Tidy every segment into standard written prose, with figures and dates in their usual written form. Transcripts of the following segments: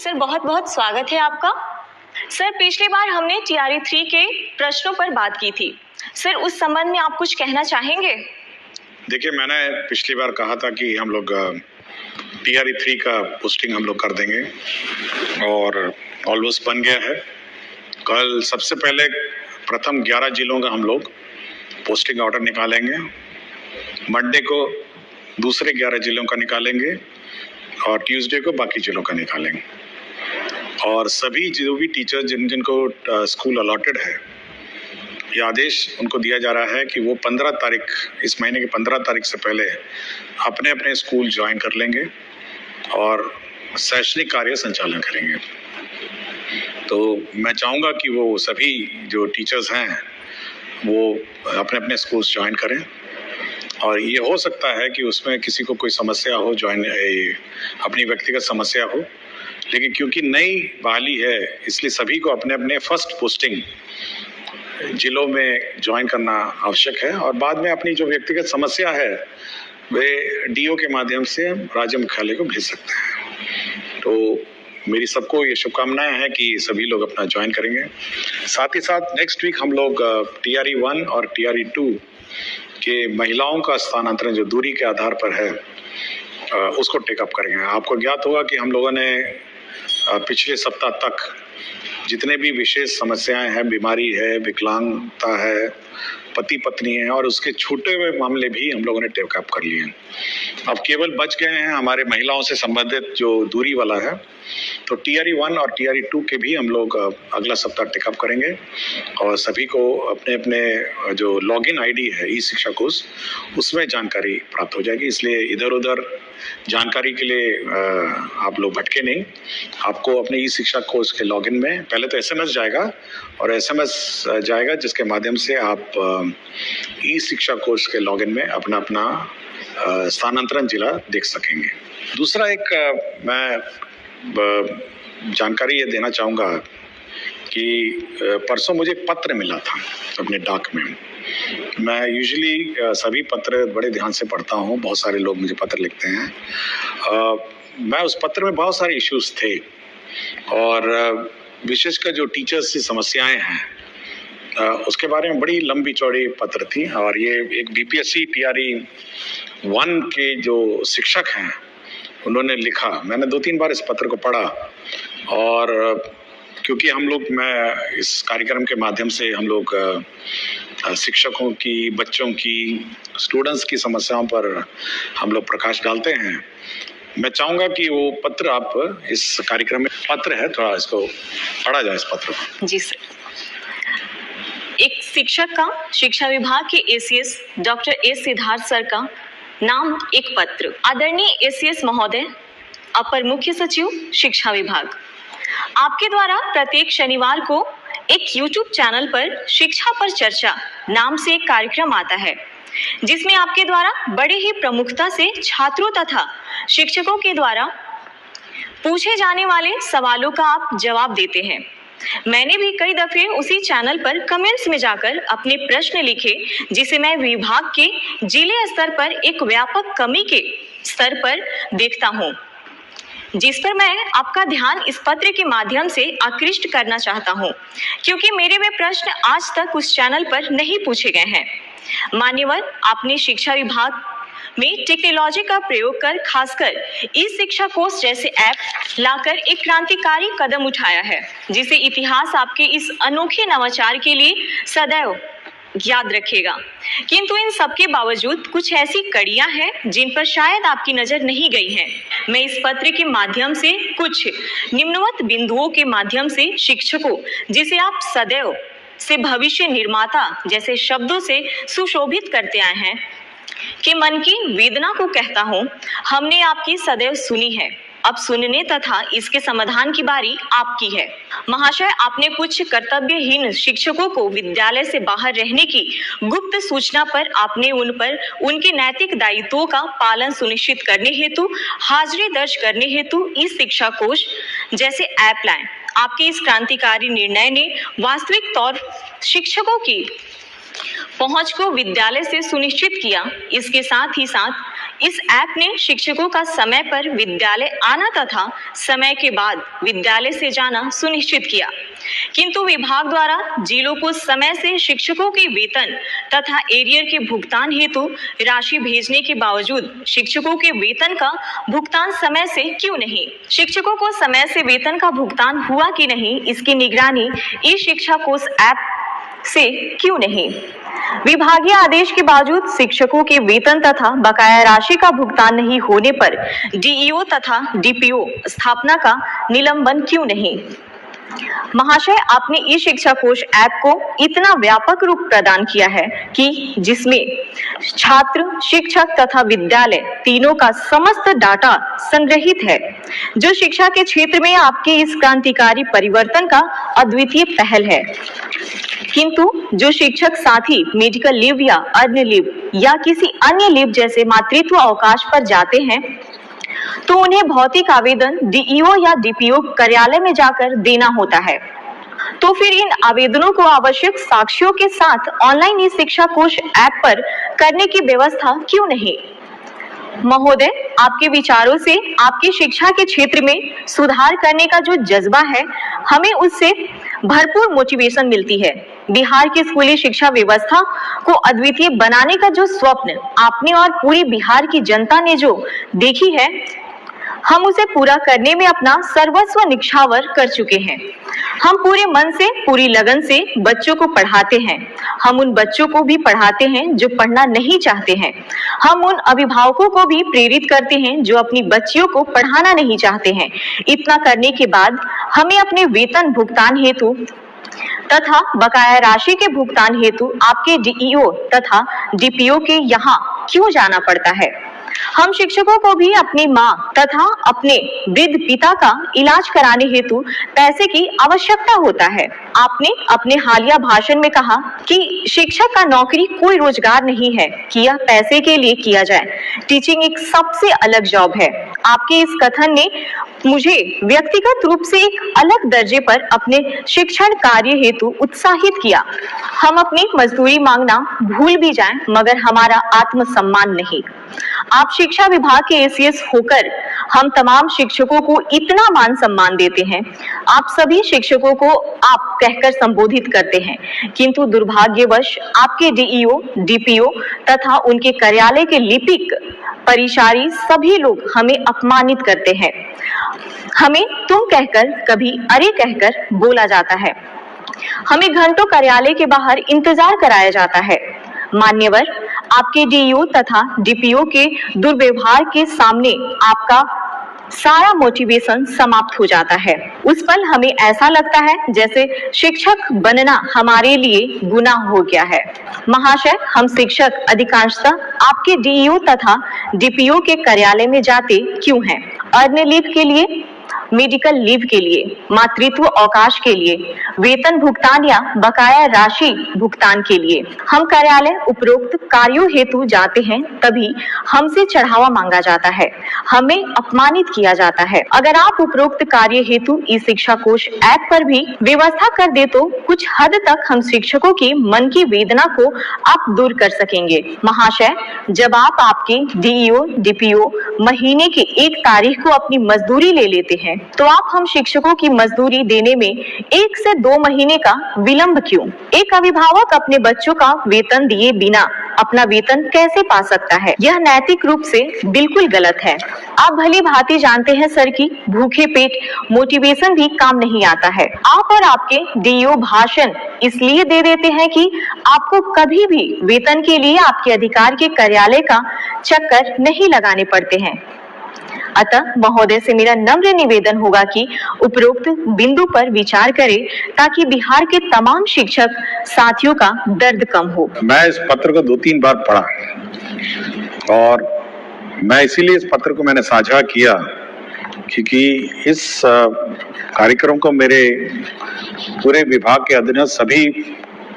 Sir बहुत बहुत स्वागत है आपका। सर पिछली बार हमने टीआरई 3 के प्रश्नों पर बात की थी। सर उस संबंध में आप कुछ कहना चाहेंगे? देखिए, मैंने पिछली बार कहा था कि हम लोग टीआरई 3 का पोस्टिंग हम लोग कर देंगे और ऑलमोस्ट बन गया है। कल सबसे पहले प्रथम 11 जिलों का हम लोग पोस्टिंग ऑर्डर निकालेंगे। मंडे को दूसरे 11 जिलों का निकालेंगे और ट्यूसडे को बाकी जिलों का निकालेंगे। और सभी जो भी टीचर जिनको स्कूल अलॉटेड है, ये आदेश उनको दिया जा रहा है कि वो 15 तारीख, इस महीने की 15 तारीख से पहले अपने अपने स्कूल ज्वाइन कर लेंगे और शैक्षणिक कार्य संचालन करेंगे। तो मैं चाहूँगा कि वो सभी जो टीचर्स हैं वो अपने अपने स्कूल्स ज्वाइन करें। और ये हो सकता है कि उसमें किसी को कोई समस्या हो, अपनी व्यक्तिगत समस्या हो, लेकिन क्योंकि नई बहाली है इसलिए सभी को अपने अपने फर्स्ट पोस्टिंग जिलों में ज्वाइन करना आवश्यक है और बाद में अपनी जो व्यक्तिगत समस्या है वे डीओ के माध्यम से राज्य मुख्यालय को भेज सकते हैं। तो मेरी सबको ये शुभकामनाएं हैं कि सभी लोग अपना ज्वाइन करेंगे। साथ ही साथ नेक्स्ट वीक हम लोग टीआरई 1 और टीआरई 2 के महिलाओं का स्थानांतरण जो दूरी के आधार पर है उसको टेकअप करेंगे। आपको ज्ञात होगा कि हम लोगों ने पिछले सप्ताह तक जितने भी विशेष समस्याएं हैं, बीमारी है, विकलांगता है, पति पत्नी है और उसके छूटे हुए मामले भी हम लोगों ने टेकअप कर लिए हैं। अब केवल बच गए हैं हमारे महिलाओं से संबंधित जो दूरी वाला है। तो टीआरई 1 और टीआरई 2 के भी हम लोग अगला सप्ताह टेकअप करेंगे और सभी को अपने अपने जो लॉगिन आईडी है ई शिक्षा कोष उसमें जानकारी प्राप्त हो जाएगी। इसलिए इधर उधर जानकारी के लिए आप लोग भटके नहीं। आपको अपने ई शिक्षा कोष के लॉगिन में पहले तो एसएमएस जाएगा और एसएमएस जाएगा जिसके माध्यम से आप ई शिक्षा कोष के लॉगिन में अपना अपना स्थानांतरण जिला देख सकेंगे। दूसरा एक मैं जानकारी ये देना चाहूँगा कि परसों मुझे एक पत्र मिला था अपने डाक में। मैं यूजुअली सभी पत्र बड़े ध्यान से पढ़ता हूँ, बहुत सारे लोग मुझे पत्र लिखते हैं। मैं उस पत्र में बहुत सारे इश्यूज थे और विशेषकर जो टीचर्स की समस्याएं हैं उसके बारे में बड़ी लंबी चौड़ी पत्र थी। और ये एक बीपीएससी टीआरई 1 के जो शिक्षक हैं उन्होंने लिखा। मैंने 2-3 बार इस पत्र को पढ़ा और क्योंकि मैं इस कार्यक्रम के माध्यम से हम लोग शिक्षकों की, बच्चों की, स्टूडेंट्स की समस्याओं पर हम लोग प्रकाश डालते हैं। मैं चाहूँगा कि वो पत्र आप इस कार्यक्रम में पत्र है, थोड़ा इसको पढ़ा जाए इस पत्र को। जी सर। एक शिक्षक का शिक्षा विभाग के ACS doctor S Siddharth sir का नाम एक पत्र। आदरणीय एसीएस महोदय, अपर मुख्य सचिव शिक्षा विभाग, आपके द्वारा प्रत्येक शनिवार को एक YouTube चैनल पर शिक्षा पर चर्चा नाम से एक कार्यक्रम आता है जिसमें आपके द्वारा बड़े ही प्रमुखता से छात्रों तथा शिक्षकों के द्वारा पूछे जाने वाले सवालों का आप जवाब देते हैं। मैंने भी कई दफे उसी चैनल पर कमेंट्स में जाकर अपने प्रश्न लिखे जिसे मैं विभाग के जिले स्तर पर एक व्यापक कमी के स्तर पर देखता हूं, जिस पर मैं आपका ध्यान इस पत्र के माध्यम से आकृष्ट करना चाहता हूं, क्योंकि मेरे वे प्रश्न आज तक उस चैनल पर नहीं पूछे गए हैं। मान्यवर, आपने शिक्षा विभाग में टेक्नोलॉजी का प्रयोग कर खासकर ई शिक्षा कोष जैसे ऐप लाकर एक क्रांतिकारी कदम उठाया है जिसे इतिहास आपके इस अनोखे नवाचार के लिए सदैव याद रखेगा। किंतु इन सबके बावजूद कुछ ऐसी कड़ियां हैं जिन पर शायद आपकी नजर नहीं गई है। मैं इस पत्र के माध्यम से कुछ निम्नवत बिंदुओं के माध्यम से शिक्षकों, जिसे आप सदैव से भविष्य निर्माता जैसे शब्दों से सुशोभित करते आए हैं, के मन की वेदना को कहता हूं। हमने आपकी सदैव सुनी है, अब सुनने तथा इसके समाधान की बारी आपकी है। महाशय, आपने कुछ कर्तव्यहीन शिक्षकों को विद्यालय से बाहर रहने की गुप्त सूचना पर आपने उन पर उनके नैतिक दायित्वों का पालन सुनिश्चित करने हेतु हाजिरी दर्ज करने हेतु ई शिक्षा कोष जैसे ऐप लाए। आपके इस क्रांतिकारी निर्णय ने वास्तविक तौर शिक्षकों की पहुंच को विद्यालय से सुनिश्चित किया। इसके साथ ही साथ इस ऐप ने शिक्षकों का समय पर विद्यालय आना तथा समय के बाद विद्यालय से जाना सुनिश्चित किया, किंतु विभाग द्वारा जिलों को समय से शिक्षकों के वेतन तथा एरियर के भुगतान हेतु राशि भेजने के बावजूद शिक्षकों के वेतन का भुगतान समय से क्यों नहीं? शिक्षकों को समय से वेतन का भुगतान हुआ कि नहीं, इसकी निगरानी ई शिक्षा कोष ऐप से क्यों नहीं? विभागीय आदेश के बावजूद शिक्षकों के वेतन तथा बकाया राशि का भुगतान नहीं होने पर डीईओ तथा डीपीओ स्थापना का निलंबन क्यों नहीं? महाशय, आपने ई शिक्षा कोष ऐप को इतना व्यापक रूप प्रदान किया है कि जिसमें छात्र, शिक्षक तथा विद्यालय तीनों का समस्त डाटा संग्रहित है, जो शिक्षा के क्षेत्र में आपके इस क्रांतिकारी परिवर्तन का अद्वितीय पहल है। किंतु जो शिक्षक साथी मेडिकल लीव या अन्य लीव या किसी अन्य लीव जैसे मातृत्व अवकाश पर जाते हैं तो उन्हें भौतिक आवेदन डीईओ या डीपीओ कार्यालय में जाकर देना होता है। तो फिर इन आवेदनों को आवश्यक साक्ष्यों के साथ ऑनलाइन ई शिक्षा कोष ऐप पर करने की व्यवस्था क्यों नहीं? महोदय, आपके विचारों से आपकी शिक्षा के क्षेत्र में सुधार करने का जो जज्बा है, हमें उससे भरपूर मोटिवेशन मिलती है। बिहार की स्कूली शिक्षा व्यवस्था को अद्वितीय बनाने का जो स्वप्न आपने और पूरी बिहार की जनता ने जो देखी है, हम उसे पूरा करने में अपना सर्वस्व निछावर कर चुके हैं। हम पूरे मन से, पूरी लगन से बच्चों को पढ़ाते हैं। हम उन बच्चों को भी पढ़ाते हैं जो पढ़ना नहीं चाहते हैं। हम उन अभिभावकों को भी प्रेरित करते हैं जो अपनी बच्चियों को पढ़ाना नहीं चाहते हैं। इतना करने के बाद हमें अपने वेतन भुगतान हेतु तथा बकाया राशि के भुगतान हेतु आपके डीईओ तथा डीपीओ के यहाँ क्यों जाना पड़ता है? हम शिक्षकों को भी अपनी माँ तथा अपने वृद्ध पिता का इलाज कराने हेतु पैसे की आवश्यकता होता है। आपने अपने हालिया भाषण में कहा कि शिक्षक का नौकरी कोई रोजगार नहीं है कि यह पैसे के लिए किया जाए। टीचिंग एक सबसे अलग जॉब है। आपके इस कथन ने मुझे व्यक्तिगत रूप से एक अलग दर्जे पर अपने शिक्षण कार्य हेतु उत्साहित किया। हम अपनी मजदूरी मांगना भूल भी जाएं, मगर हमारा आत्मसम्मान नहीं। आप शिक्षा विभाग के एसीएस होकर हम तमाम शिक्षकों को इतना मान सम्मान देते हैं। आप सभी शिक्षकों को आप कहकर संबोधित करते हैं, किंतु दुर्भाग्यवश आपके डीईओ, डीपीओ तथा उनके कार्यालय के लिपिक, परिचारी सभी लोग हमें अपमानित करते हैं। हमें तुम कहकर, कभी अरे कहकर बोला जाता है। हमें घंटों कार्यालय के बाहर इंतजार कराया जाता है। मान्यवर, आपके डीईओ तथा डीपीओ के दुर्व्यवहार के सामने आपका सारा मोटिवेशन समाप्त हो जाता है। उस पल हमें ऐसा लगता है जैसे शिक्षक बनना हमारे लिए गुनाह हो गया है। महाशय, हम शिक्षक अधिकांशतः आपके डीईओ तथा डीपीओ के कार्यालय में जाते क्यों हैं? अन्य लीव के लिए, मेडिकल लीव के लिए, मातृत्व अवकाश के लिए, वेतन भुगतान या बकाया राशि भुगतान के लिए। हम कार्यालय उपरोक्त कार्यों हेतु जाते हैं, तभी हमसे चढ़ावा मांगा जाता है, हमें अपमानित किया जाता है। अगर आप उपरोक्त कार्य हेतु ई शिक्षा कोष ऐप पर भी व्यवस्था कर दे तो कुछ हद तक हम शिक्षकों की मन की वेदना को आप दूर कर सकेंगे। महाशय, जब आप आपके डीईओ, डीपीओ महीने की 1 तारीख को अपनी मजदूरी ले लेते हैं, तो आप हम शिक्षकों की मजदूरी देने में 1 से 2 महीने का विलंब क्यों? एक अभिभावक अपने बच्चों का वेतन दिए बिना अपना वेतन कैसे पा सकता है? यह नैतिक रूप से बिल्कुल गलत है। आप भली भांति जानते हैं सर कि भूखे पेट मोटिवेशन भी काम नहीं आता है। आप और आपके डीईओ भाषण इसलिए दे देते हैं कि आपको कभी भी वेतन के लिए आपके अधिकार के कार्यालय का चक्कर नहीं लगाने पड़ते हैं। अतः महोदय से मेरा नम्र निवेदन होगा कि उपरोक्त बिंदु पर विचार करें ताकि बिहार के तमाम शिक्षक साथियों का दर्द कम हो। मैं इस पत्र को 2-3 बार पढ़ा और मैं इसीलिए इस पत्र को मैंने साझा किया क्योंकि इस कार्यक्रम को मेरे पूरे विभाग के अधीनस्थ सभी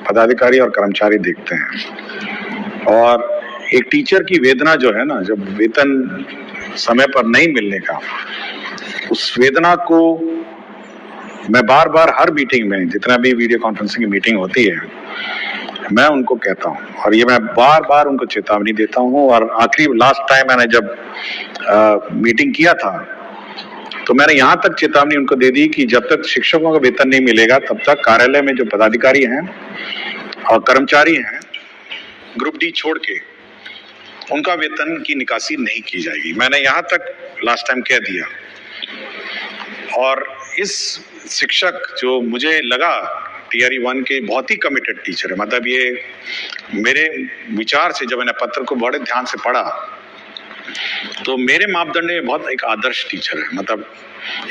पदाधिकारी और कर्मचारी देखते हैं। और एक टीचर की वेदना जो है ना, जब वेतन समय पर नहीं मिलने का, उस वेदना को मैं बार बार हर मीटिंग में, जितना भी वीडियो कॉन्फ्रेंसिंग की मीटिंग होती है, मैं उनको कहता हूं, और ये मैं बार बार उनको चेतावनी देता हूं, और आखिरी लास्ट टाइम मैंने जब मीटिंग किया था तो मैंने यहां तक चेतावनी उनको दे दी कि जब तक शिक्षकों का वेतन नहीं मिलेगा तब तक कार्यालय में जो पदाधिकारी हैं और कर्मचारी हैं ग्रुप डी छोड़ के, उनका वेतन की निकासी नहीं की जाएगी। मैंने यहां तक लास्ट टाइम कह दिया। और इस शिक्षक जो मुझे लगा टीआरई 1 के बहुत ही कमिटेड टीचर है, मतलब ये मेरे विचार से जब मैंने पत्र को बड़े ध्यान से पढ़ा तो मेरे मापदंड में बहुत एक आदर्श टीचर है, मतलब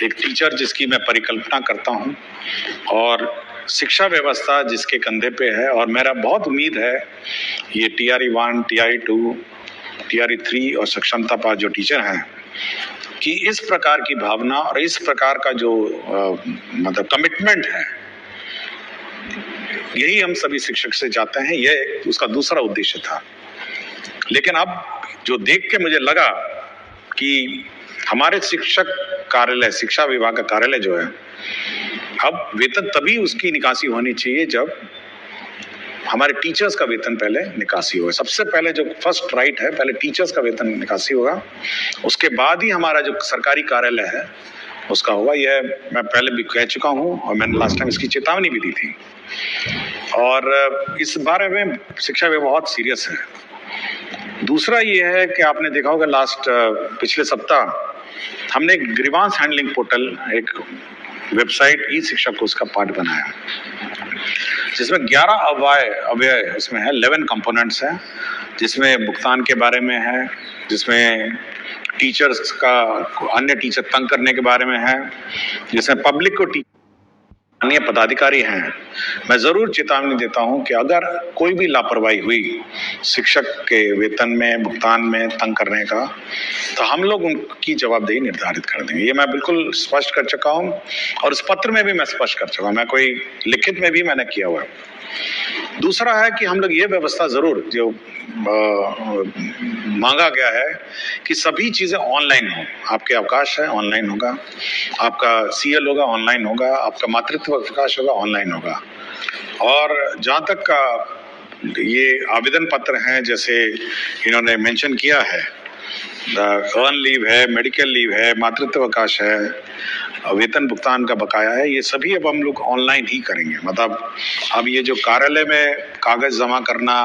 एक टीचर जिसकी मैं परिकल्पना करता हूं और शिक्षा व्यवस्था जिसके कंधे पे है। और मेरा बहुत उम्मीद है ये टीआरई 1, टीआरई 2, टीआरई 3 और सक्षमता पास जो टीचर हैं कि इस प्रकार की भावना और इस प्रकार का जो मतलब कमिटमेंट है, यही हम सभी शिक्षक से चाहते हैं। ये उसका दूसरा उद्देश्य था। लेकिन अब जो देख के मुझे लगा कि हमारे शिक्षक कार्यालय, शिक्षा विभाग का कार्यालय जो है, अब वेतन तभी उसकी निकासी होनी चाहिए जब हमारे टीचर्स का वेतन पहले निकासी होगा। सबसे पहले जो फर्स्ट राइट है, पहले टीचर्स का वेतन निकासी होगा, उसके बाद ही हमारा जो सरकारी कार्यालय है उसका होगा। यह मैं पहले भी कह चुका हूं और मैंने लास्ट टाइम इसकी चेतावनी भी दी थी। और इस बारे में शिक्षा विभाग बहुत सीरियस है। दूसरा ये है कि आपने देखा होगा पिछले सप्ताह हमने एक ग्रीवांस हैंडलिंग पोर्टल, एक वेबसाइट ई शिक्षा कोर्स का पार्ट बनाया जिसमें 11 अव्यय इसमें है, 11 कंपोनेंट्स हैं, जिसमें भुगतान के बारे में है, जिसमें टीचर्स का अन्य टीचर तंग करने के बारे में है, जिसमें पब्लिक को अन्य पदाधिकारी हैं। मैं जरूर चेतावनी देता हूं कि अगर कोई भी लापरवाही हुई शिक्षक के वेतन में, भुगतान में तंग करने का, तो हम लोग उनकी जवाबदेही निर्धारित कर देंगे। ये मैं बिल्कुल स्पष्ट कर चुका हूं और इस पत्र में भी मैं स्पष्ट कर चुका हूं, मैं कोई लिखित में भी मैंने किया हुआ है। दूसरा है कि हम लोग ये व्यवस्था जरूर जो मांगा गया है कि सभी चीजें ऑनलाइन हो। आपके अवकाश है ऑनलाइन होगा, आपका सीएल होगा ऑनलाइन होगा, आपका मातृत्व अवकाश होगा ऑनलाइन होगा। और जहां तक का ये आवेदन पत्र हैं, जैसे इन्होंने मेंशन किया है, अर्न लीव है, मेडिकल लीव है, मातृत्व अवकाश है, वेतन भुगतान का बकाया है, ये सभी अब हम लोग ऑनलाइन ही करेंगे। मतलब अब ये जो कार्यालय में कागज जमा करना